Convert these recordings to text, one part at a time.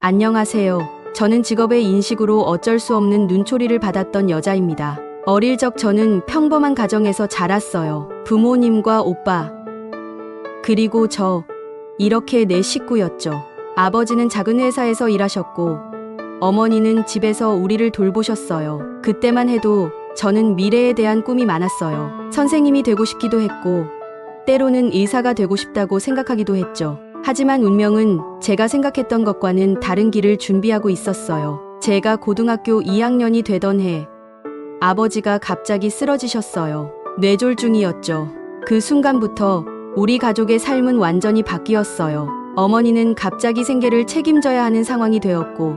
안녕하세요. 저는 직업의 인식으로 어쩔 수 없는 눈초리를 받았던 여자입니다. 어릴 적 저는 평범한 가정에서 자랐어요. 부모님과 오빠, 그리고 저, 이렇게 네 식구였죠. 아버지는 작은 회사에서 일하셨고 어머니는 집에서 우리를 돌보셨어요. 그때만 해도 저는 미래에 대한 꿈이 많았어요. 선생님이 되고 싶기도 했고 때로는 의사가 되고 싶다고 생각하기도 했죠. 하지만 운명은 제가 생각했던 것과는 다른 길을 준비하고 있었어요. 제가 고등학교 2학년이 되던 해 아버지가 갑자기 쓰러지셨어요. 뇌졸중이었죠. 그 순간부터 우리 가족의 삶은 완전히 바뀌었어요. 어머니는 갑자기 생계를 책임져야 하는 상황이 되었고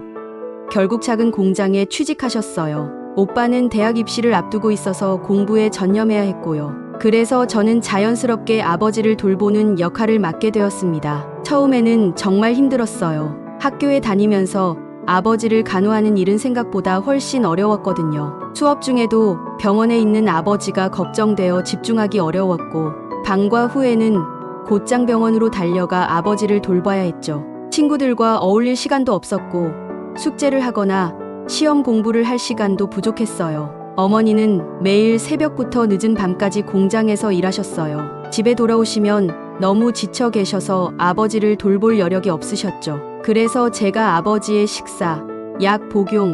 결국 작은 공장에 취직하셨어요. 오빠는 대학 입시를 앞두고 있어서 공부에 전념해야 했고요. 그래서 저는 자연스럽게 아버지를 돌보는 역할을 맡게 되었습니다. 처음에는 정말 힘들었어요. 학교에 다니면서 아버지를 간호하는 일은 생각보다 훨씬 어려웠거든요. 수업 중에도 병원에 있는 아버지가 걱정되어 집중하기 어려웠고 방과 후에는 곧장 병원으로 달려가 아버지를 돌봐야 했죠. 친구들과 어울릴 시간도 없었고 숙제를 하거나 시험 공부를 할 시간도 부족했어요. 어머니는 매일 새벽부터 늦은 밤까지 공장에서 일하셨어요. 집에 돌아오시면 너무 지쳐 계셔서 아버지를 돌볼 여력이 없으셨죠. 그래서 제가 아버지의 식사, 약 복용,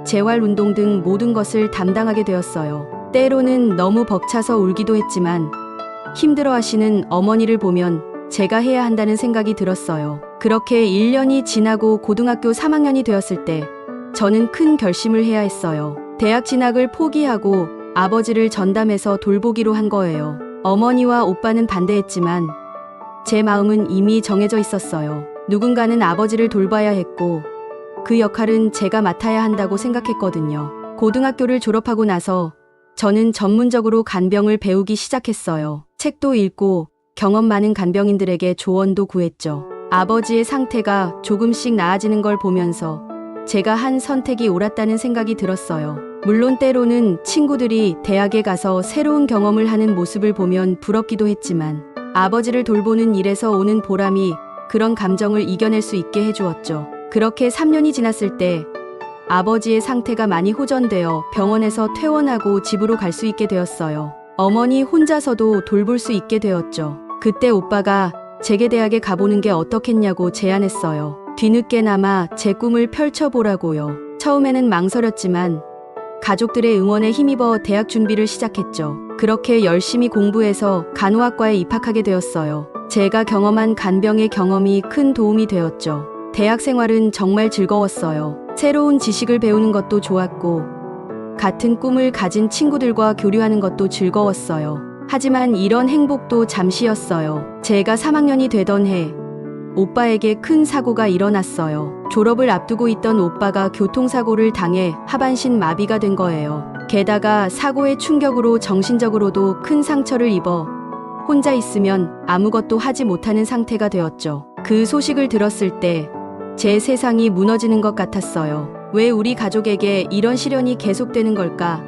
재활운동 등 모든 것을 담당하게 되었어요. 때로는 너무 벅차서 울기도 했지만 힘들어하시는 어머니를 보면 제가 해야 한다는 생각이 들었어요. 그렇게 1년이 지나고 고등학교 3학년이 되었을 때 저는 큰 결심을 해야 했어요. 대학 진학을 포기하고 아버지를 전담해서 돌보기로 한 거예요. 어머니와 오빠는 반대했지만 제 마음은 이미 정해져 있었어요. 누군가는 아버지를 돌봐야 했고 그 역할은 제가 맡아야 한다고 생각했거든요. 고등학교를 졸업하고 나서 저는 전문적으로 간병을 배우기 시작했어요. 책도 읽고 경험 많은 간병인들에게 조언도 구했죠. 아버지의 상태가 조금씩 나아지는 걸 보면서 제가 한 선택이 옳았다는 생각이 들었어요. 물론 때로는 친구들이 대학에 가서 새로운 경험을 하는 모습을 보면 부럽기도 했지만 아버지를 돌보는 일에서 오는 보람이 그런 감정을 이겨낼 수 있게 해주었죠. 그렇게 3년이 지났을 때 아버지의 상태가 많이 호전되어 병원에서 퇴원하고 집으로 갈 수 있게 되었어요. 어머니 혼자서도 돌볼 수 있게 되었죠. 그때 오빠가 제게 대학에 가보는 게 어떻겠냐고 제안했어요. 뒤늦게나마 제 꿈을 펼쳐보라고요. 처음에는 망설였지만 가족들의 응원에 힘입어 대학 준비를 시작했죠. 그렇게 열심히 공부해서 간호학과에 입학하게 되었어요. 제가 경험한 간병의 경험이 큰 도움이 되었죠. 대학 생활은 정말 즐거웠어요. 새로운 지식을 배우는 것도 좋았고 같은 꿈을 가진 친구들과 교류하는 것도 즐거웠어요. 하지만 이런 행복도 잠시였어요. 제가 3학년이 되던 해 오빠에게 큰 사고가 일어났어요. 졸업을 앞두고 있던 오빠가 교통사고를 당해 하반신 마비가 된 거예요. 게다가 사고의 충격으로 정신적으로도 큰 상처를 입어 혼자 있으면 아무것도 하지 못하는 상태가 되었죠. 그 소식을 들었을 때 제 세상이 무너지는 것 같았어요. 왜 우리 가족에게 이런 시련이 계속되는 걸까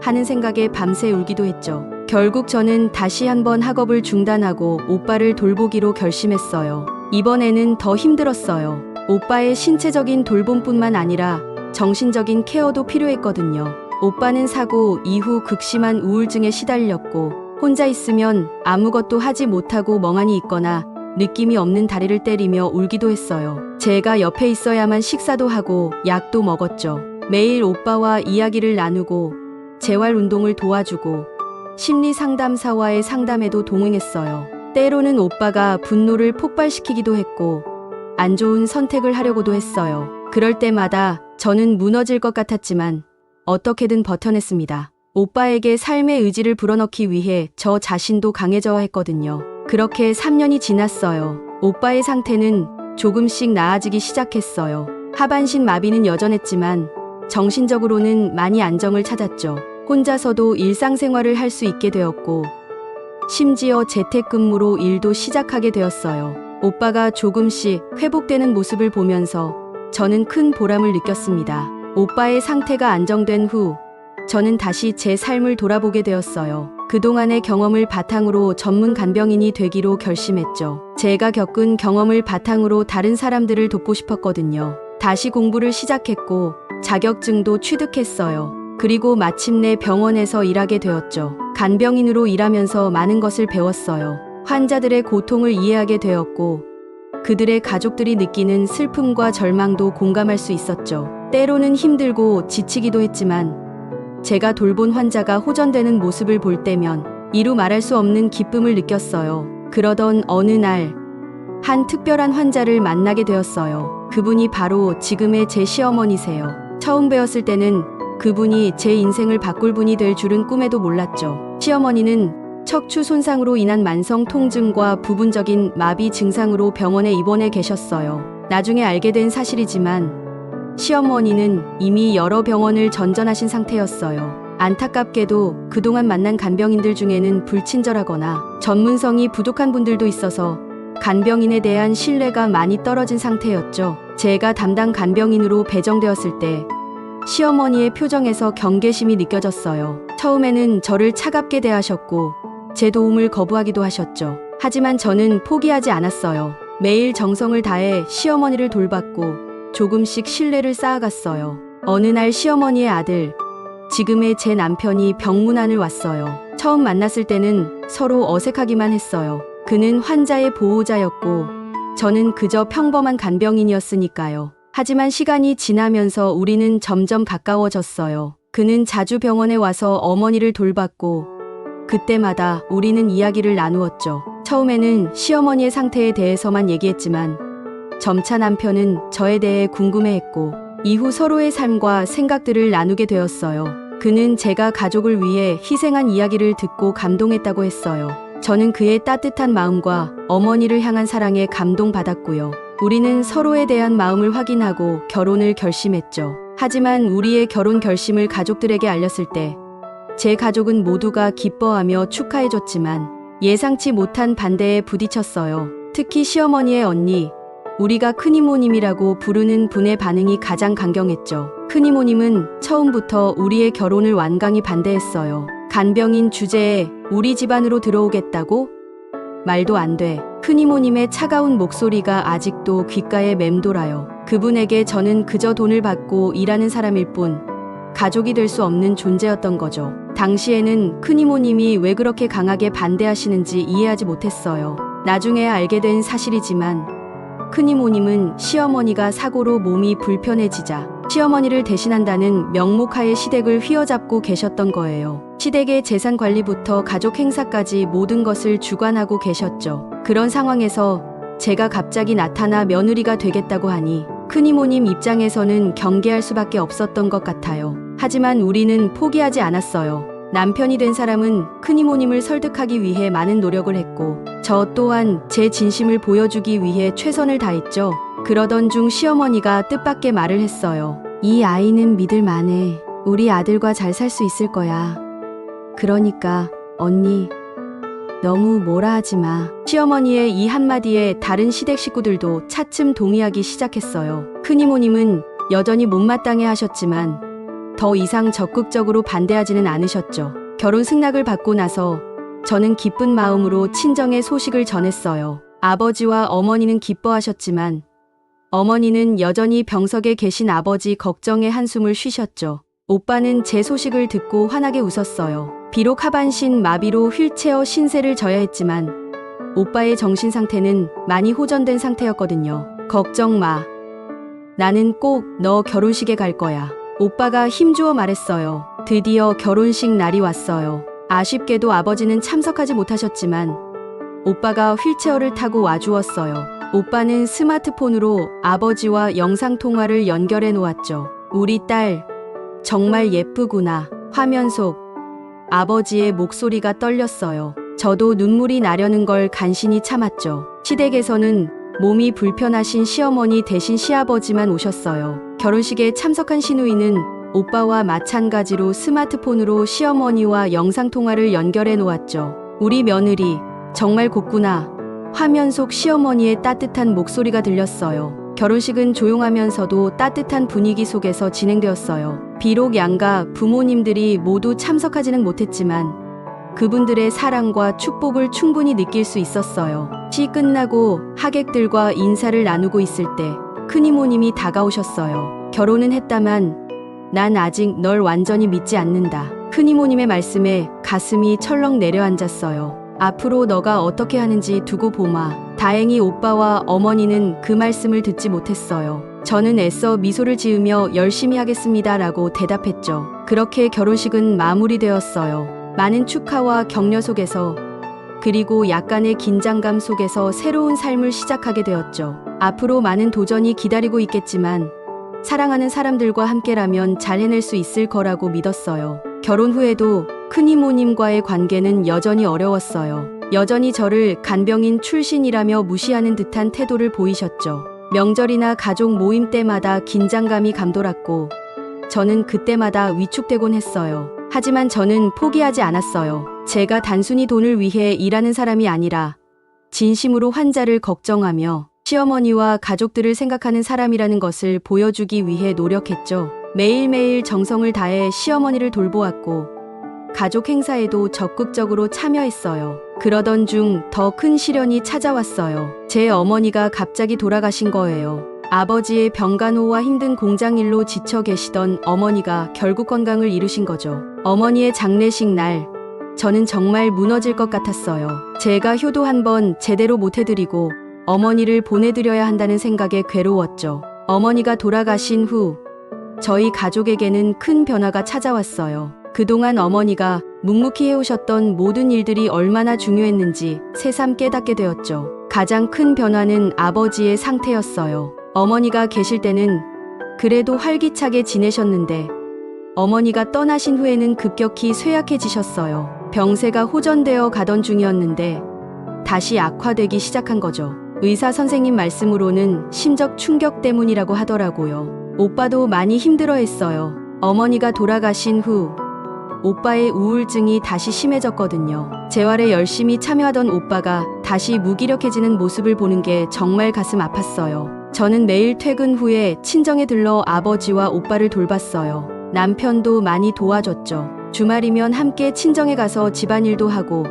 하는 생각에 밤새 울기도 했죠. 결국 저는 다시 한번 학업을 중단하고 오빠를 돌보기로 결심했어요. 이번에는 더 힘들었어요. 오빠의 신체적인 돌봄뿐만 아니라 정신적인 케어도 필요했거든요. 오빠는 사고 이후 극심한 우울증에 시달렸고 혼자 있으면 아무것도 하지 못하고 멍하니 있거나 느낌이 없는 다리를 때리며 울기도 했어요. 제가 옆에 있어야만 식사도 하고 약도 먹었죠. 매일 오빠와 이야기를 나누고 재활운동을 도와주고 심리상담사와의 상담에도 동행했어요. 때로는 오빠가 분노를 폭발시키기도 했고 안 좋은 선택을 하려고도 했어요. 그럴 때마다 저는 무너질 것 같았지만 어떻게든 버텨냈습니다. 오빠에게 삶의 의지를 불어넣기 위해 저 자신도 강해져야 했거든요. 그렇게 3년이 지났어요. 오빠의 상태는 조금씩 나아지기 시작했어요. 하반신 마비는 여전했지만 정신적으로는 많이 안정을 찾았죠. 혼자서도 일상생활을 할 수 있게 되었고 심지어 재택근무로 일도 시작하게 되었어요. 오빠가 조금씩 회복되는 모습을 보면서 저는 큰 보람을 느꼈습니다. 오빠의 상태가 안정된 후 저는 다시 제 삶을 돌아보게 되었어요. 그동안의 경험을 바탕으로 전문 간병인이 되기로 결심했죠. 제가 겪은 경험을 바탕으로 다른 사람들을 돕고 싶었거든요. 다시 공부를 시작했고 자격증도 취득했어요. 그리고 마침내 병원에서 일하게 되었죠. 간병인으로 일하면서 많은 것을 배웠어요. 환자들의 고통을 이해하게 되었고 그들의 가족들이 느끼는 슬픔과 절망도 공감할 수 있었죠. 때로는 힘들고 지치기도 했지만 제가 돌본 환자가 호전되는 모습을 볼 때면 이루 말할 수 없는 기쁨을 느꼈어요. 그러던 어느 날 한 특별한 환자를 만나게 되었어요. 그분이 바로 지금의 제 시어머니세요. 처음 뵈었을 때는 그분이 제 인생을 바꿀 분이 될 줄은 꿈에도 몰랐죠. 시어머니는 척추 손상으로 인한 만성 통증과 부분적인 마비 증상으로 병원에 입원해 계셨어요. 나중에 알게 된 사실이지만 시어머니는 이미 여러 병원을 전전하신 상태였어요. 안타깝게도 그동안 만난 간병인들 중에는 불친절하거나 전문성이 부족한 분들도 있어서 간병인에 대한 신뢰가 많이 떨어진 상태였죠. 제가 담당 간병인으로 배정되었을 때 시어머니의 표정에서 경계심이 느껴졌어요. 처음에는 저를 차갑게 대하셨고 제 도움을 거부하기도 하셨죠. 하지만 저는 포기하지 않았어요. 매일 정성을 다해 시어머니를 돌봤고 조금씩 신뢰를 쌓아갔어요. 어느 날 시어머니의 아들, 지금의 제 남편이 병문안을 왔어요. 처음 만났을 때는 서로 어색하기만 했어요. 그는 환자의 보호자였고 저는 그저 평범한 간병인이었으니까요. 하지만 시간이 지나면서 우리는 점점 가까워졌어요. 그는 자주 병원에 와서 어머니를 돌봤고 그때마다 우리는 이야기를 나누었죠. 처음에는 시어머니의 상태에 대해서만 얘기했지만 점차 남편은 저에 대해 궁금해했고 이후 서로의 삶과 생각들을 나누게 되었어요. 그는 제가 가족을 위해 희생한 이야기를 듣고 감동했다고 했어요. 저는 그의 따뜻한 마음과 어머니를 향한 사랑에 감동받았고요. 우리는 서로에 대한 마음을 확인하고 결혼을 결심했죠. 하지만 우리의 결혼 결심을 가족들에게 알렸을 때 제 가족은 모두가 기뻐하며 축하해줬지만 예상치 못한 반대에 부딪혔어요. 특히 시어머니의 언니, 우리가 큰이모님이라고 부르는 분의 반응이 가장 강경했죠. 큰이모님은 처음부터 우리의 결혼을 완강히 반대했어요. 간병인 주제에 우리 집안으로 들어오겠다고? 말도 안 돼. 큰이모님의 차가운 목소리가 아직도 귓가에 맴돌아요. 그분에게 저는 그저 돈을 받고 일하는 사람일 뿐 가족이 될 수 없는 존재였던 거죠. 당시에는 큰이모님이 왜 그렇게 강하게 반대하시는지 이해하지 못했어요. 나중에 알게 된 사실이지만 큰이모님은 시어머니가 사고로 몸이 불편해지자 시어머니를 대신한다는 명목하에 시댁을 휘어잡고 계셨던 거예요. 시댁의 재산 관리부터 가족 행사까지 모든 것을 주관하고 계셨죠. 그런 상황에서 제가 갑자기 나타나 며느리가 되겠다고 하니 큰이모님 입장에서는 경계할 수밖에 없었던 것 같아요. 하지만 우리는 포기하지 않았어요. 남편이 된 사람은 큰이모님을 설득하기 위해 많은 노력을 했고 저 또한 제 진심을 보여주기 위해 최선을 다했죠. 그러던 중 시어머니가 뜻밖의 말을 했어요. 이 아이는 믿을 만해. 우리 아들과 잘 살 수 있을 거야. 그러니까 언니 너무 뭐라 하지 마. 시어머니의 이 한마디에 다른 시댁 식구들도 차츰 동의하기 시작했어요. 큰이모님은 여전히 못마땅해 하셨지만 더 이상 적극적으로 반대하지는 않으셨죠. 결혼 승낙을 받고 나서 저는 기쁜 마음으로 친정의 소식을 전했어요. 아버지와 어머니는 기뻐하셨지만 어머니는 여전히 병석에 계신 아버지 걱정에 한숨을 쉬셨죠. 오빠는 제 소식을 듣고 환하게 웃었어요. 비록 하반신 마비로 휠체어 신세를 져야 했지만 오빠의 정신 상태는 많이 호전된 상태였거든요. 걱정 마. 나는 꼭 너 결혼식에 갈 거야. 오빠가 힘주어 말했어요. 드디어 결혼식 날이 왔어요. 아쉽게도 아버지는 참석하지 못하셨지만 오빠가 휠체어를 타고 와주었어요. 오빠는 스마트폰으로 아버지와 영상통화를 연결해 놓았죠. 우리 딸 정말 예쁘구나. 화면 속 아버지의 목소리가 떨렸어요. 저도 눈물이 나려는 걸 간신히 참았죠. 시댁에서는 몸이 불편하신 시어머니 대신 시아버지만 오셨어요. 결혼식에 참석한 시누이는 오빠와 마찬가지로 스마트폰으로 시어머니와 영상통화를 연결해 놓았죠. 우리 며느리 정말 곱구나. 화면 속 시어머니의 따뜻한 목소리가 들렸어요. 결혼식은 조용하면서도 따뜻한 분위기 속에서 진행되었어요. 비록 양가 부모님들이 모두 참석하지는 못했지만 그분들의 사랑과 축복을 충분히 느낄 수 있었어요. 시 끝나고 하객들과 인사를 나누고 있을 때 큰이모님이 다가오셨어요. 결혼은 했다만 난 아직 널 완전히 믿지 않는다. 큰이모님의 말씀에 가슴이 철렁 내려앉았어요. 앞으로 너가 어떻게 하는지 두고 보마. 다행히 오빠와 어머니는 그 말씀을 듣지 못했어요. 저는 애써 미소를 지으며 열심히 하겠습니다라고 대답했죠. 그렇게 결혼식은 마무리되었어요. 많은 축하와 격려 속에서, 그리고 약간의 긴장감 속에서 새로운 삶을 시작하게 되었죠. 앞으로 많은 도전이 기다리고 있겠지만 사랑하는 사람들과 함께라면 잘 해낼 수 있을 거라고 믿었어요. 결혼 후에도 큰이모님과의 관계는 여전히 어려웠어요. 여전히 저를 간병인 출신이라며 무시하는 듯한 태도를 보이셨죠. 명절이나 가족 모임 때마다 긴장감이 감돌았고 저는 그때마다 위축되곤 했어요. 하지만 저는 포기하지 않았어요. 제가 단순히 돈을 위해 일하는 사람이 아니라 진심으로 환자를 걱정하며 시어머니와 가족들을 생각하는 사람이라는 것을 보여주기 위해 노력했죠. 매일매일 정성을 다해 시어머니를 돌보았고 가족 행사에도 적극적으로 참여했어요. 그러던 중 더 큰 시련이 찾아왔어요. 제 어머니가 갑자기 돌아가신 거예요. 아버지의 병간호와 힘든 공장일로 지쳐 계시던 어머니가 결국 건강을 잃으신 거죠. 어머니의 장례식 날 저는 정말 무너질 것 같았어요. 제가 효도 한 번 제대로 못 해드리고 어머니를 보내드려야 한다는 생각에 괴로웠죠. 어머니가 돌아가신 후 저희 가족에게는 큰 변화가 찾아왔어요. 그동안 어머니가 묵묵히 해오셨던 모든 일들이 얼마나 중요했는지 새삼 깨닫게 되었죠. 가장 큰 변화는 아버지의 상태였어요. 어머니가 계실 때는 그래도 활기차게 지내셨는데 어머니가 떠나신 후에는 급격히 쇠약해지셨어요. 병세가 호전되어 가던 중이었는데 다시 악화되기 시작한 거죠. 의사 선생님 말씀으로는 심적 충격 때문이라고 하더라고요. 오빠도 많이 힘들어했어요. 어머니가 돌아가신 후 오빠의 우울증이 다시 심해졌거든요. 재활에 열심히 참여하던 오빠가 다시 무기력해지는 모습을 보는 게 정말 가슴 아팠어요. 저는 매일 퇴근 후에 친정에 들러 아버지와 오빠를 돌봤어요. 남편도 많이 도와줬죠. 주말이면 함께 친정에 가서 집안일도 하고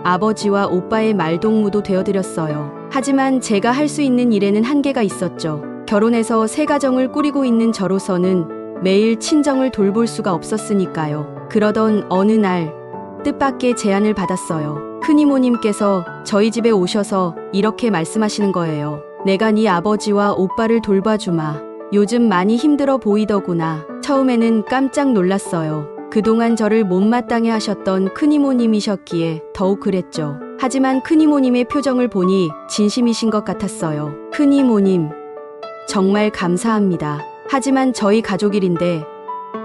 아버지와 오빠의 말동무도 되어드렸어요. 하지만 제가 할 수 있는 일에는 한계가 있었죠. 결혼해서 새 가정을 꾸리고 있는 저로서는 매일 친정을 돌볼 수가 없었으니까요. 그러던 어느 날 뜻밖의 제안을 받았어요. 큰이모님께서 저희 집에 오셔서 이렇게 말씀하시는 거예요. 내가 네 아버지와 오빠를 돌봐주마. 요즘 많이 힘들어 보이더구나. 처음에는 깜짝 놀랐어요. 그동안 저를 못마땅해 하셨던 큰이모님이셨기에 더욱 그랬죠. 하지만 큰이모님의 표정을 보니 진심이신 것 같았어요. 큰이모님, 정말 감사합니다. 하지만 저희 가족 일인데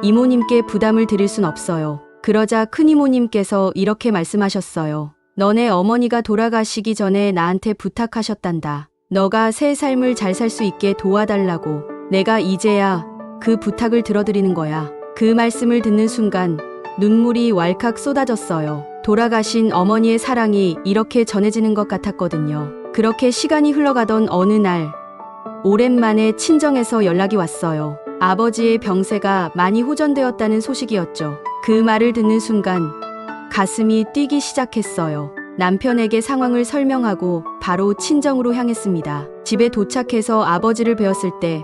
이모님께 부담을 드릴 순 없어요. 그러자 큰이모님께서 이렇게 말씀하셨어요. 너네 어머니가 돌아가시기 전에 나한테 부탁하셨단다. 너가 새 삶을 잘 살 수 있게 도와달라고. 내가 이제야 그 부탁을 들어드리는 거야. 그 말씀을 듣는 순간 눈물이 왈칵 쏟아졌어요. 돌아가신 어머니의 사랑이 이렇게 전해지는 것 같았거든요. 그렇게 시간이 흘러가던 어느 날 오랜만에 친정에서 연락이 왔어요. 아버지의 병세가 많이 호전되었다는 소식이었죠. 그 말을 듣는 순간 가슴이 뛰기 시작했어요. 남편에게 상황을 설명하고 바로 친정으로 향했습니다. 집에 도착해서 아버지를 뵈었을 때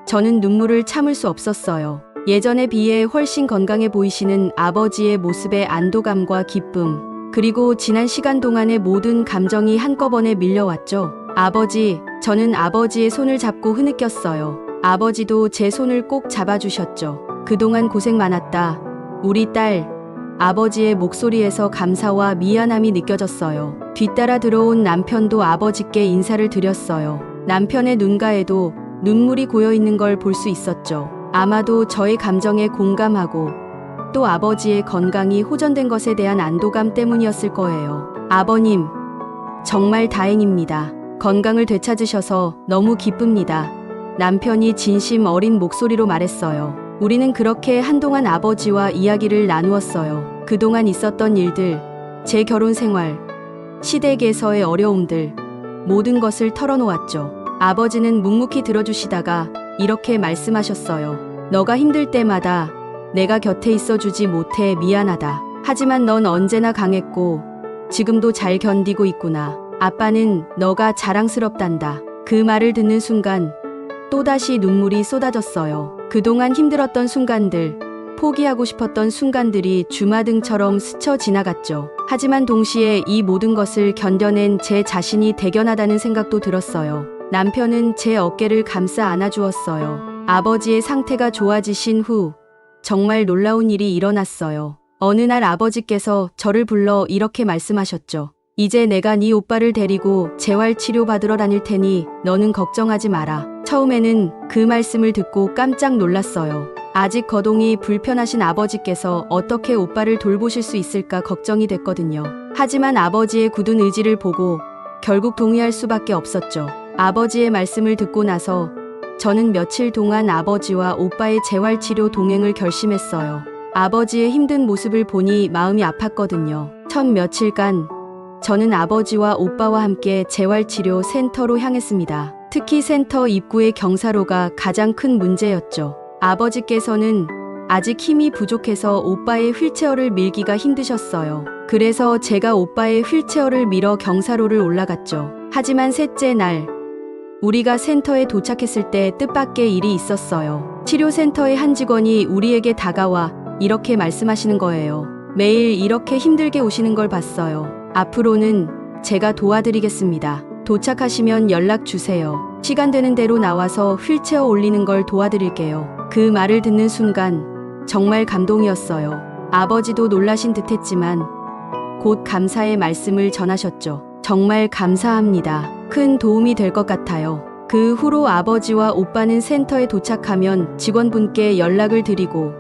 저는 눈물을 참을 수 없었어요. 예전에 비해 훨씬 건강해 보이시는 아버지의 모습에 안도감과 기쁨, 그리고 지난 시간 동안의 모든 감정이 한꺼번에 밀려왔죠. 아버지, 저는 아버지의 손을 잡고 흐느꼈어요. 아버지도 제 손을 꼭 잡아주셨죠. 그동안 고생 많았다. 우리 딸. 아버지의 목소리에서 감사와 미안함이 느껴졌어요. 뒤따라 들어온 남편도 아버지께 인사를 드렸어요. 남편의 눈가에도 눈물이 고여 있는 걸 볼 수 있었죠. 아마도 저의 감정에 공감하고 또 아버지의 건강이 호전된 것에 대한 안도감 때문이었을 거예요. 아버님, 정말 다행입니다. 건강을 되찾으셔서 너무 기쁩니다. 남편이 진심 어린 목소리로 말했어요. 우리는 그렇게 한동안 아버지와 이야기를 나누었어요. 그동안 있었던 일들, 제 결혼 생활, 시댁에서의 어려움들, 모든 것을 털어놓았죠. 아버지는 묵묵히 들어주시다가 이렇게 말씀하셨어요. 너가 힘들 때마다 내가 곁에 있어주지 못해 미안하다. 하지만 넌 언제나 강했고 지금도 잘 견디고 있구나. 아빠는 너가 자랑스럽단다. 그 말을 듣는 순간 또다시 눈물이 쏟아졌어요. 그동안 힘들었던 순간들, 포기하고 싶었던 순간들이 주마등처럼 스쳐 지나갔죠. 하지만 동시에 이 모든 것을 견뎌낸 제 자신이 대견하다는 생각도 들었어요. 남편은 제 어깨를 감싸 안아주었어요. 아버지의 상태가 좋아지신 후 정말 놀라운 일이 일어났어요. 어느 날 아버지께서 저를 불러 이렇게 말씀하셨죠. 이제 내가 네 오빠를 데리고 재활치료 받으러 다닐 테니 너는 걱정하지 마라. 처음에는 그 말씀을 듣고 깜짝 놀랐어요. 아직 거동이 불편하신 아버지께서 어떻게 오빠를 돌보실 수 있을까 걱정이 됐거든요. 하지만 아버지의 굳은 의지를 보고 결국 동의할 수밖에 없었죠. 아버지의 말씀을 듣고 나서 저는 며칠 동안 아버지와 오빠의 재활치료 동행을 결심했어요. 아버지의 힘든 모습을 보니 마음이 아팠거든요. 첫 며칠간 저는 아버지와 오빠와 함께 재활치료 센터로 향했습니다. 특히 센터 입구의 경사로가 가장 큰 문제였죠. 아버지께서는 아직 힘이 부족해서 오빠의 휠체어를 밀기가 힘드셨어요. 그래서 제가 오빠의 휠체어를 밀어 경사로를 올라갔죠. 하지만 셋째 날, 우리가 센터에 도착했을 때 뜻밖의 일이 있었어요. 치료센터의 한 직원이 우리에게 다가와 이렇게 말씀하시는 거예요. 매일 이렇게 힘들게 오시는 걸 봤어요. 앞으로는 제가 도와드리겠습니다. 도착하시면 연락 주세요. 시간 되는 대로 나와서 휠체어 올리는 걸 도와드릴게요. 그 말을 듣는 순간 정말 감동이었어요. 아버지도 놀라신 듯했지만 곧 감사의 말씀을 전하셨죠. 정말 감사합니다. 큰 도움이 될 것 같아요. 그 후로 아버지와 오빠는 센터에 도착하면 직원분께 연락을 드리고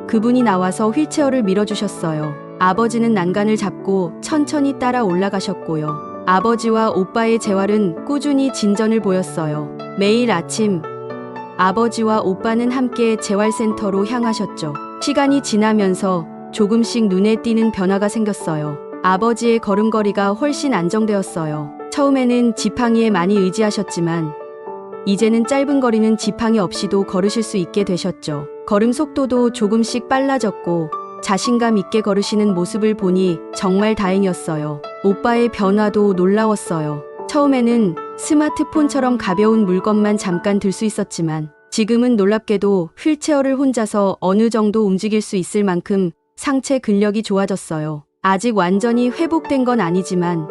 그분이 나와서 휠체어를 밀어주셨어요. 아버지는 난간을 잡고 천천히 따라 올라가셨고요. 아버지와 오빠의 재활은 꾸준히 진전을 보였어요. 매일 아침 아버지와 오빠는 함께 재활센터로 향하셨죠. 시간이 지나면서 조금씩 눈에 띄는 변화가 생겼어요. 아버지의 걸음걸이가 훨씬 안정되었어요. 처음에는 지팡이에 많이 의지하셨지만 이제는 짧은 거리는 지팡이 없이도 걸으실 수 있게 되셨죠. 걸음 속도도 조금씩 빨라졌고 자신감 있게 걸으시는 모습을 보니 정말 다행이었어요. 오빠의 변화도 놀라웠어요. 처음에는 스마트폰처럼 가벼운 물건만 잠깐 들 수 있었지만 지금은 놀랍게도 휠체어를 혼자서 어느 정도 움직일 수 있을 만큼 상체 근력이 좋아졌어요. 아직 완전히 회복된 건 아니지만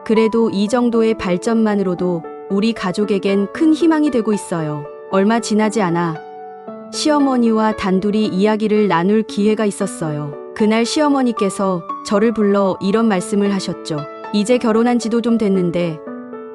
그래도 이 정도의 발전만으로도 우리 가족에겐 큰 희망이 되고 있어요. 얼마 지나지 않아 시어머니와 단둘이 이야기를 나눌 기회가 있었어요. 그날 시어머니께서 저를 불러 이런 말씀을 하셨죠. 이제 결혼한 지도 좀 됐는데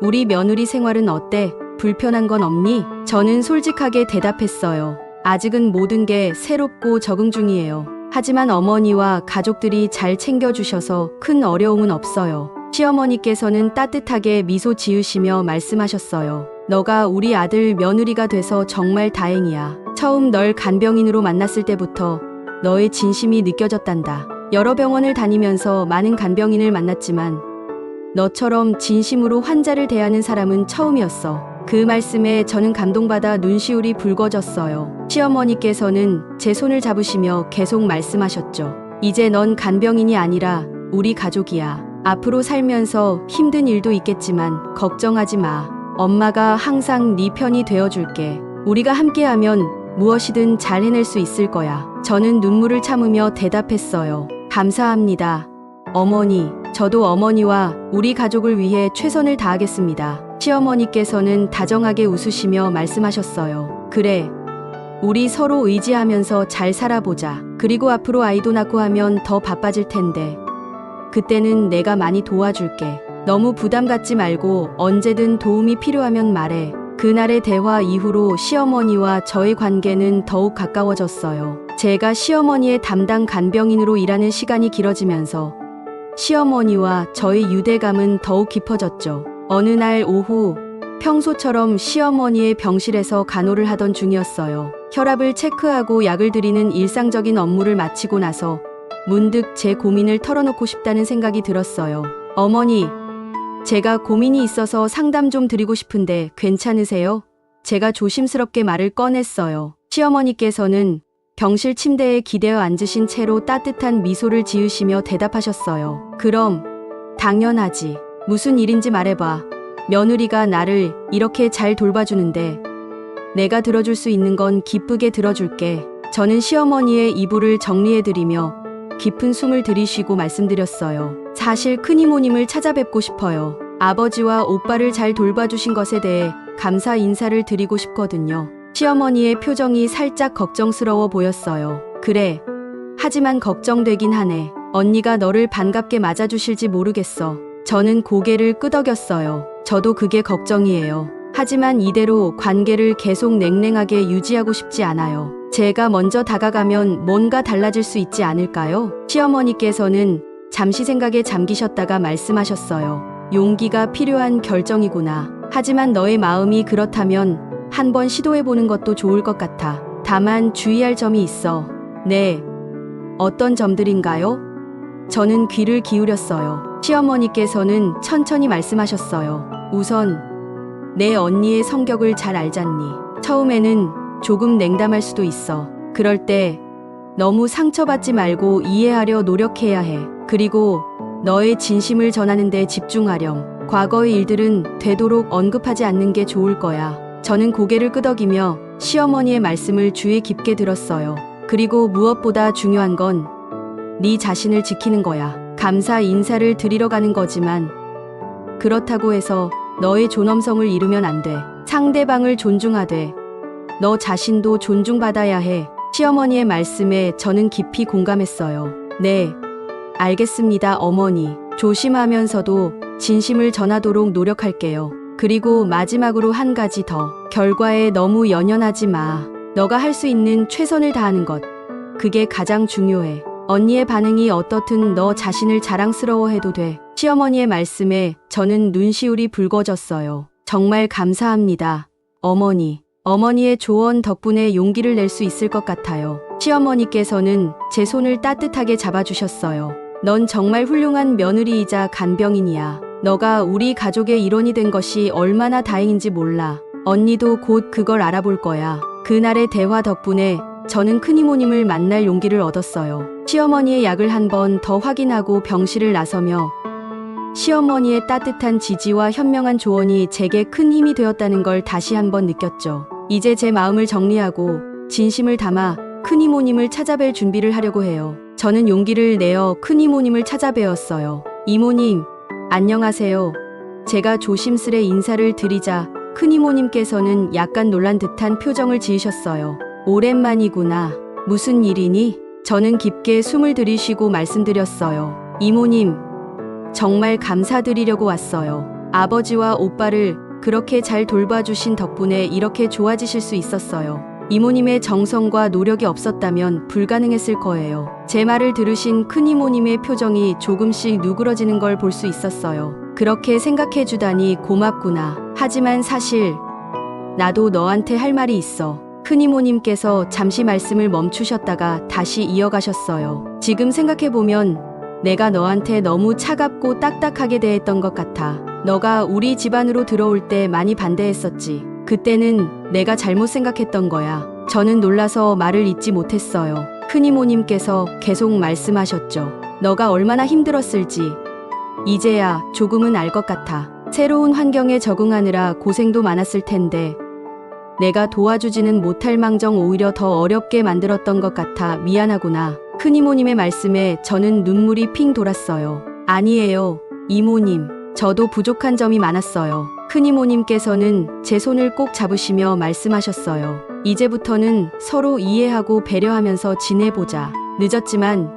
우리 며느리 생활은 어때? 불편한 건 없니? 저는 솔직하게 대답했어요. 아직은 모든 게 새롭고 적응 중이에요. 하지만 어머니와 가족들이 잘 챙겨주셔서 큰 어려움은 없어요. 시어머니께서는 따뜻하게 미소 지으시며 말씀하셨어요. 너가 우리 아들 며느리가 돼서 정말 다행이야. 처음 널 간병인으로 만났을 때부터 너의 진심이 느껴졌단다. 여러 병원을 다니면서 많은 간병인을 만났지만 너처럼 진심으로 환자를 대하는 사람은 처음이었어. 그 말씀에 저는 감동받아 눈시울이 붉어졌어요. 시어머니께서는 제 손을 잡으시며 계속 말씀하셨죠. 이제 넌 간병인이 아니라 우리 가족이야. 앞으로 살면서 힘든 일도 있겠지만 걱정하지 마. 엄마가 항상 네 편이 되어줄게. 우리가 함께하면 무엇이든 잘 해낼 수 있을 거야. 저는 눈물을 참으며 대답했어요. 감사합니다. 어머니, 저도 어머니와 우리 가족을 위해 최선을 다하겠습니다. 시어머니께서는 다정하게 웃으시며 말씀하셨어요. 그래, 우리 서로 의지하면서 잘 살아보자. 그리고 앞으로 아이도 낳고 하면 더 바빠질 텐데 그때는 내가 많이 도와줄게. 너무 부담 갖지 말고 언제든 도움이 필요하면 말해. 그날의 대화 이후로 시어머니와 저의 관계는 더욱 가까워졌어요. 제가 시어머니의 담당 간병인으로 일하는 시간이 길어지면서 시어머니와 저의 유대감은 더욱 깊어졌죠. 어느 날 오후 평소처럼 시어머니의 병실에서 간호를 하던 중이었어요. 혈압을 체크하고 약을 드리는 일상적인 업무를 마치고 나서 문득 제 고민을 털어놓고 싶다는 생각이 들었어요. 어머니, 제가 고민이 있어서 상담 좀 드리고 싶은데 괜찮으세요? 제가 조심스럽게 말을 꺼냈어요. 시어머니께서는 병실 침대에 기대어 앉으신 채로 따뜻한 미소를 지으시며 대답하셨어요. 그럼 당연하지. 무슨 일인지 말해봐. 며느리가 나를 이렇게 잘 돌봐주는데 내가 들어줄 수 있는 건 기쁘게 들어줄게. 저는 시어머니의 이불을 정리해드리며 깊은 숨을 들이쉬고 말씀드렸어요. 사실 큰이모님을 찾아뵙고 싶어요. 아버지와 오빠를 잘 돌봐주신 것에 대해 감사 인사를 드리고 싶거든요. 시어머니의 표정이 살짝 걱정스러워 보였어요. 그래. 하지만 걱정되긴 하네. 언니가 너를 반갑게 맞아주실지 모르겠어. 저는 고개를 끄덕였어요. 저도 그게 걱정이에요. 하지만 이대로 관계를 계속 냉랭하게 유지하고 싶지 않아요. 제가 먼저 다가가면 뭔가 달라질 수 있지 않을까요? 시어머니께서는 잠시 생각에 잠기셨다가 말씀하셨어요. 용기가 필요한 결정이구나. 하지만 너의 마음이 그렇다면 한번 시도해보는 것도 좋을 것 같아. 다만 주의할 점이 있어. 네. 어떤 점들인가요? 저는 귀를 기울였어요. 시어머니께서는 천천히 말씀하셨어요. 우선 내 언니의 성격을 잘 알잖니. 처음에는 조금 냉담할 수도 있어. 그럴 때 너무 상처받지 말고 이해하려 노력해야 해. 그리고 너의 진심을 전하는 데 집중하렴. 과거의 일들은 되도록 언급하지 않는 게 좋을 거야. 저는 고개를 끄덕이며 시어머니의 말씀을 주의 깊게 들었어요. 그리고 무엇보다 중요한 건 네 자신을 지키는 거야. 감사 인사를 드리러 가는 거지만 그렇다고 해서 너의 존엄성을 잃으면 안 돼. 상대방을 존중하되 너 자신도 존중받아야 해. 시어머니의 말씀에 저는 깊이 공감했어요. 네, 알겠습니다, 어머니. 조심하면서도 진심을 전하도록 노력할게요. 그리고 마지막으로 한 가지 더. 결과에 너무 연연하지 마. 너가 할 수 있는 최선을 다하는 것. 그게 가장 중요해. 언니의 반응이 어떻든 너 자신을 자랑스러워해도 돼. 시어머니의 말씀에 저는 눈시울이 붉어졌어요. 정말 감사합니다, 어머니. 어머니의 조언 덕분에 용기를 낼 수 있을 것 같아요. 시어머니께서는 제 손을 따뜻하게 잡아주셨어요. 넌 정말 훌륭한 며느리이자 간병인이야. 너가 우리 가족의 일원이 된 것이 얼마나 다행인지 몰라. 언니도 곧 그걸 알아볼 거야. 그날의 대화 덕분에 저는 큰이모님을 만날 용기를 얻었어요. 시어머니의 약을 한 번 더 확인하고 병실을 나서며 시어머니의 따뜻한 지지와 현명한 조언이 제게 큰 힘이 되었다는 걸 다시 한번 느꼈죠. 이제 제 마음을 정리하고 진심을 담아 큰이모님을 찾아뵐 준비를 하려고 해요. 저는 용기를 내어 큰이모님을 찾아뵈었어요. 이모님, 안녕하세요. 제가 조심스레 인사를 드리자 큰이모님께서는 약간 놀란 듯한 표정을 지으셨어요. 오랜만이구나. 무슨 일이니? 저는 깊게 숨을 들이쉬고 말씀드렸어요. 이모님, 정말 감사드리려고 왔어요. 아버지와 오빠를 그렇게 잘 돌봐주신 덕분에 이렇게 좋아지실 수 있었어요. 이모님의 정성과 노력이 없었다면 불가능했을 거예요. 제 말을 들으신 큰이모님의 표정이 조금씩 누그러지는 걸 볼 수 있었어요. 그렇게 생각해주다니 고맙구나. 하지만 사실 나도 너한테 할 말이 있어. 큰이모님께서 잠시 말씀을 멈추셨다가 다시 이어가셨어요. 지금 생각해보면 내가 너한테 너무 차갑고 딱딱하게 대했던 것 같아. 너가 우리 집안으로 들어올 때 많이 반대했었지. 그때는 내가 잘못 생각했던 거야. 저는 놀라서 말을 잇지 못했어요. 큰이모님께서 계속 말씀하셨죠. 너가 얼마나 힘들었을지 이제야 조금은 알 것 같아. 새로운 환경에 적응하느라 고생도 많았을 텐데 내가 도와주지는 못할 망정 오히려 더 어렵게 만들었던 것 같아 미안하구나. 큰이모님의 말씀에 저는 눈물이 핑 돌았어요. 아니에요, 이모님. 저도 부족한 점이 많았어요. 큰이모님께서는 제 손을 꼭 잡으시며 말씀하셨어요. 이제부터는 서로 이해하고 배려하면서 지내보자. 늦었지만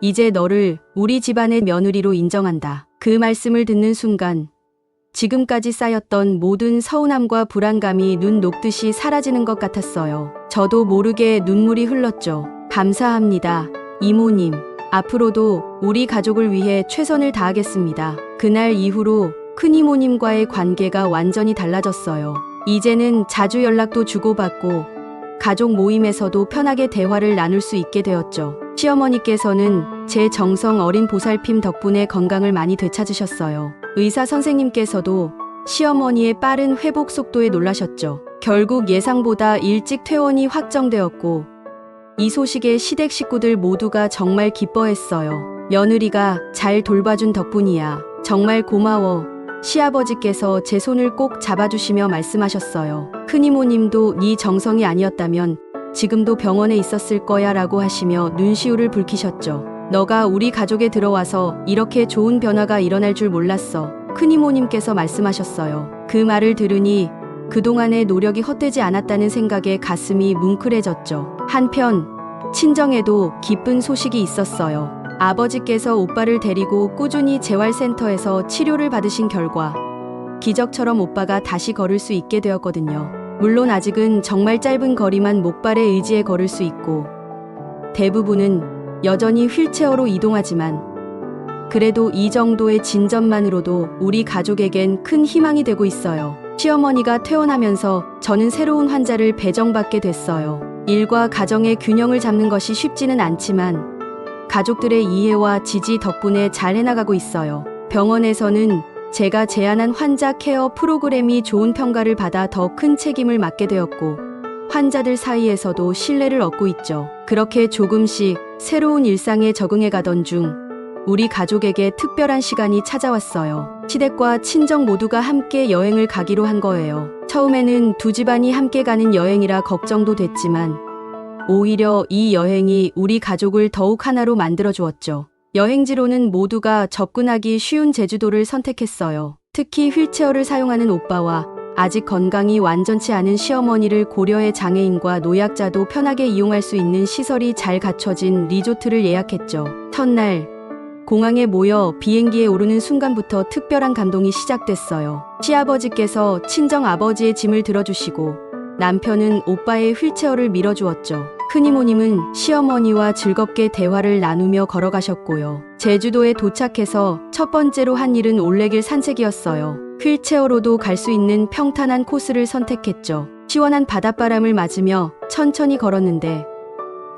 이제 너를 우리 집안의 며느리로 인정한다. 그 말씀을 듣는 순간 지금까지 쌓였던 모든 서운함과 불안감이 눈 녹듯이 사라지는 것 같았어요. 저도 모르게 눈물이 흘렀죠. 감사합니다, 이모님. 앞으로도 우리 가족을 위해 최선을 다하겠습니다. 그날 이후로 큰이모님과의 관계가 완전히 달라졌어요. 이제는 자주 연락도 주고받고 가족 모임에서도 편하게 대화를 나눌 수 있게 되었죠. 시어머니께서는 제 정성 어린 보살핌 덕분에 건강을 많이 되찾으셨어요. 의사 선생님께서도 시어머니의 빠른 회복 속도에 놀라셨죠. 결국 예상보다 일찍 퇴원이 확정되었고 이 소식에 시댁 식구들 모두가 정말 기뻐했어요. 며느리가 잘 돌봐준 덕분이야. 정말 고마워, 시아버지께서 제 손을 꼭 잡아주시며 말씀하셨어요. 큰이모님도 네 정성이 아니었다면 지금도 병원에 있었을 거야 라고 하시며 눈시울을 붉히셨죠. 너가 우리 가족에 들어와서 이렇게 좋은 변화가 일어날 줄 몰랐어. 큰이모님께서 말씀하셨어요. 그 말을 들으니 그동안의 노력이 헛되지 않았다는 생각에 가슴이 뭉클해졌죠. 한편 친정에도 기쁜 소식이 있었어요. 아버지께서 오빠를 데리고 꾸준히 재활센터에서 치료를 받으신 결과 기적처럼 오빠가 다시 걸을 수 있게 되었거든요. 물론 아직은 정말 짧은 거리만 목발에 의지해 걸을 수 있고 대부분은 여전히 휠체어로 이동하지만 그래도 이 정도의 진전만으로도 우리 가족에겐 큰 희망이 되고 있어요. 시어머니가 퇴원하면서 저는 새로운 환자를 배정받게 됐어요. 일과 가정의 균형을 잡는 것이 쉽지는 않지만 가족들의 이해와 지지 덕분에 잘 해나가고 있어요. 병원에서는 제가 제안한 환자 케어 프로그램이 좋은 평가를 받아 더 큰 책임을 맡게 되었고 환자들 사이에서도 신뢰를 얻고 있죠. 그렇게 조금씩 새로운 일상에 적응해 가던 중 우리 가족에게 특별한 시간이 찾아왔어요. 시댁과 친정 모두가 함께 여행을 가기로 한 거예요. 처음에는 두 집안이 함께 가는 여행이라 걱정도 됐지만 오히려 이 여행이 우리 가족을 더욱 하나로 만들어 주었죠. 여행지로는 모두가 접근하기 쉬운 제주도를 선택했어요. 특히 휠체어를 사용하는 오빠와 아직 건강이 완전치 않은 시어머니를 고려해 장애인과 노약자도 편하게 이용할 수 있는 시설이 잘 갖춰진 리조트를 예약했죠. 첫날 공항에 모여 비행기에 오르는 순간부터 특별한 감동이 시작됐어요. 시아버지께서 친정 아버지의 짐을 들어주시고 남편은 오빠의 휠체어를 밀어주었죠. 큰이모님은 시어머니와 즐겁게 대화를 나누며 걸어가셨고요. 제주도에 도착해서 첫 번째로 한 일은 올레길 산책이었어요. 휠체어로도 갈 수 있는 평탄한 코스를 선택했죠. 시원한 바닷바람을 맞으며 천천히 걸었는데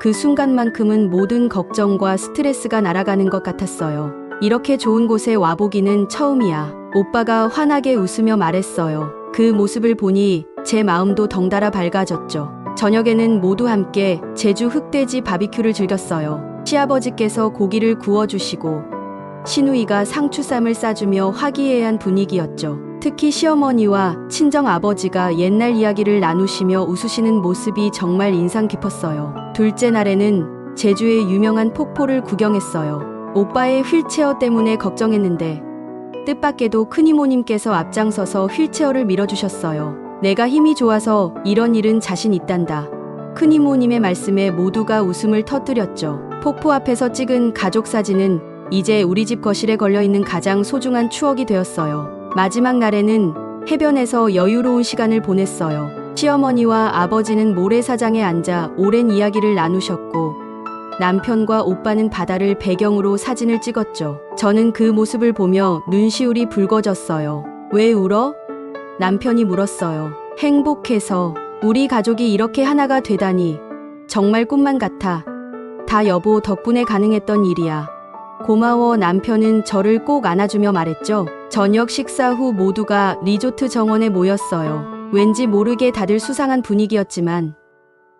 그 순간만큼은 모든 걱정과 스트레스가 날아가는 것 같았어요. 이렇게 좋은 곳에 와보기는 처음이야. 오빠가 환하게 웃으며 말했어요. 그 모습을 보니 제 마음도 덩달아 밝아졌죠. 저녁에는 모두 함께 제주 흑돼지 바비큐를 즐겼어요. 시아버지께서 고기를 구워주시고 시누이가 상추쌈을 싸주며 화기애애한 분위기였죠. 특히 시어머니와 친정 아버지가 옛날 이야기를 나누시며 웃으시는 모습이 정말 인상 깊었어요. 둘째 날에는 제주의 유명한 폭포를 구경했어요. 오빠의 휠체어 때문에 걱정했는데 뜻밖에도 큰이모님께서 앞장서서 휠체어를 밀어주셨어요. 내가 힘이 좋아서 이런 일은 자신 있단다. 큰이모님의 말씀에 모두가 웃음을 터뜨렸죠. 폭포 앞에서 찍은 가족 사진은 이제 우리 집 거실에 걸려있는 가장 소중한 추억이 되었어요. 마지막 날에는 해변에서 여유로운 시간을 보냈어요. 시어머니와 아버지는 모래사장에 앉아 오랜 이야기를 나누셨고 남편과 오빠는 바다를 배경으로 사진을 찍었죠. 저는 그 모습을 보며 눈시울이 붉어졌어요. 왜 울어? 남편이 물었어요. 행복해서. 우리 가족이 이렇게 하나가 되다니 정말 꿈만 같아. 다 여보 덕분에 가능했던 일이야. 고마워. 남편은 저를 꼭 안아주며 말했죠. 저녁 식사 후 모두가 리조트 정원에 모였어요. 왠지 모르게 다들 수상한 분위기였지만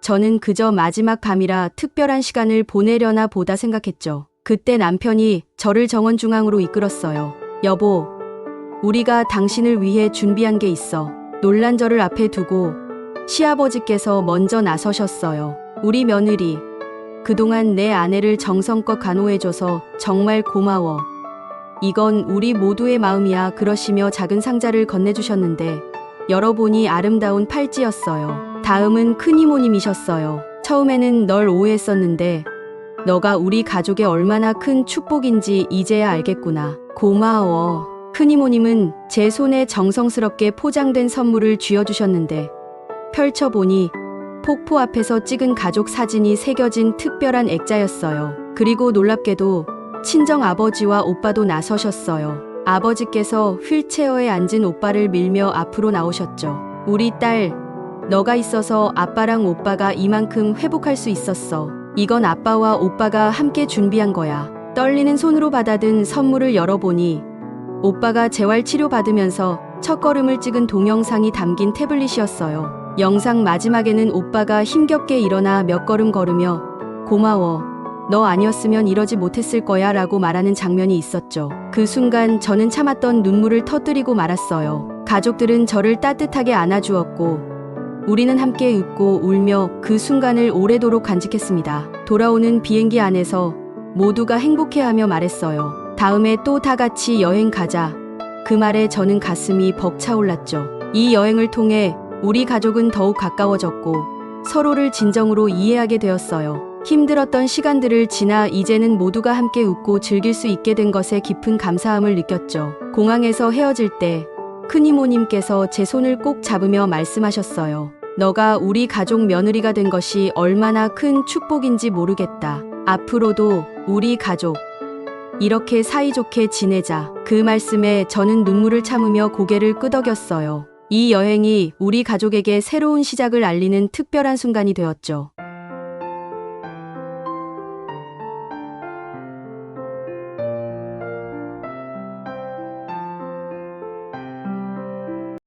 저는 그저 마지막 밤이라 특별한 시간을 보내려나 보다 생각했죠. 그때 남편이 저를 정원 중앙으로 이끌었어요. 여보, 우리가 당신을 위해 준비한 게 있어. 놀란 저를 앞에 두고 시아버지께서 먼저 나서셨어요. 우리 며느리, 그동안 내 아내를 정성껏 간호해줘서 정말 고마워. 이건 우리 모두의 마음이야. 그러시며 작은 상자를 건네주셨는데 열어보니 아름다운 팔찌였어요. 다음은 큰이모님이셨어요. 처음에는 널 오해했었는데 너가 우리 가족의 얼마나 큰 축복인지 이제야 알겠구나. 고마워. 큰이모님은 제 손에 정성스럽게 포장된 선물을 쥐어주셨는데 펼쳐보니 폭포 앞에서 찍은 가족 사진이 새겨진 특별한 액자였어요. 그리고 놀랍게도 친정 아버지와 오빠도 나서셨어요. 아버지께서 휠체어에 앉은 오빠를 밀며 앞으로 나오셨죠. 우리 딸, 너가 있어서 아빠랑 오빠가 이만큼 회복할 수 있었어. 이건 아빠와 오빠가 함께 준비한 거야. 떨리는 손으로 받아든 선물을 열어보니 오빠가 재활치료 받으면서 첫걸음을 찍은 동영상이 담긴 태블릿이었어요. 영상 마지막에는 오빠가 힘겹게 일어나 몇 걸음 걸으며 고마워. 너 아니었으면 이러지 못했을 거야 라고 말하는 장면이 있었죠. 그 순간 저는 참았던 눈물을 터뜨리고 말았어요. 가족들은 저를 따뜻하게 안아주었고 우리는 함께 웃고 울며 그 순간을 오래도록 간직했습니다. 돌아오는 비행기 안에서 모두가 행복해하며 말했어요. 다음에 또 다 같이 여행 가자. 그 말에 저는 가슴이 벅차올랐죠. 이 여행을 통해 우리 가족은 더욱 가까워졌고 서로를 진정으로 이해하게 되었어요. 힘들었던 시간들을 지나 이제는 모두가 함께 웃고 즐길 수 있게 된 것에 깊은 감사함을 느꼈죠. 공항에서 헤어질 때 큰 이모님께서 제 손을 꼭 잡으며 말씀하셨어요. 너가 우리 가족 며느리가 된 것이 얼마나 큰 축복인지 모르겠다. 앞으로도 우리 가족 이렇게 사이좋게 지내자. 그 말씀에 저는 눈물을 참으며 고개를 끄덕였어요. 이 여행이 우리 가족에게 새로운 시작을 알리는 특별한 순간이 되었죠.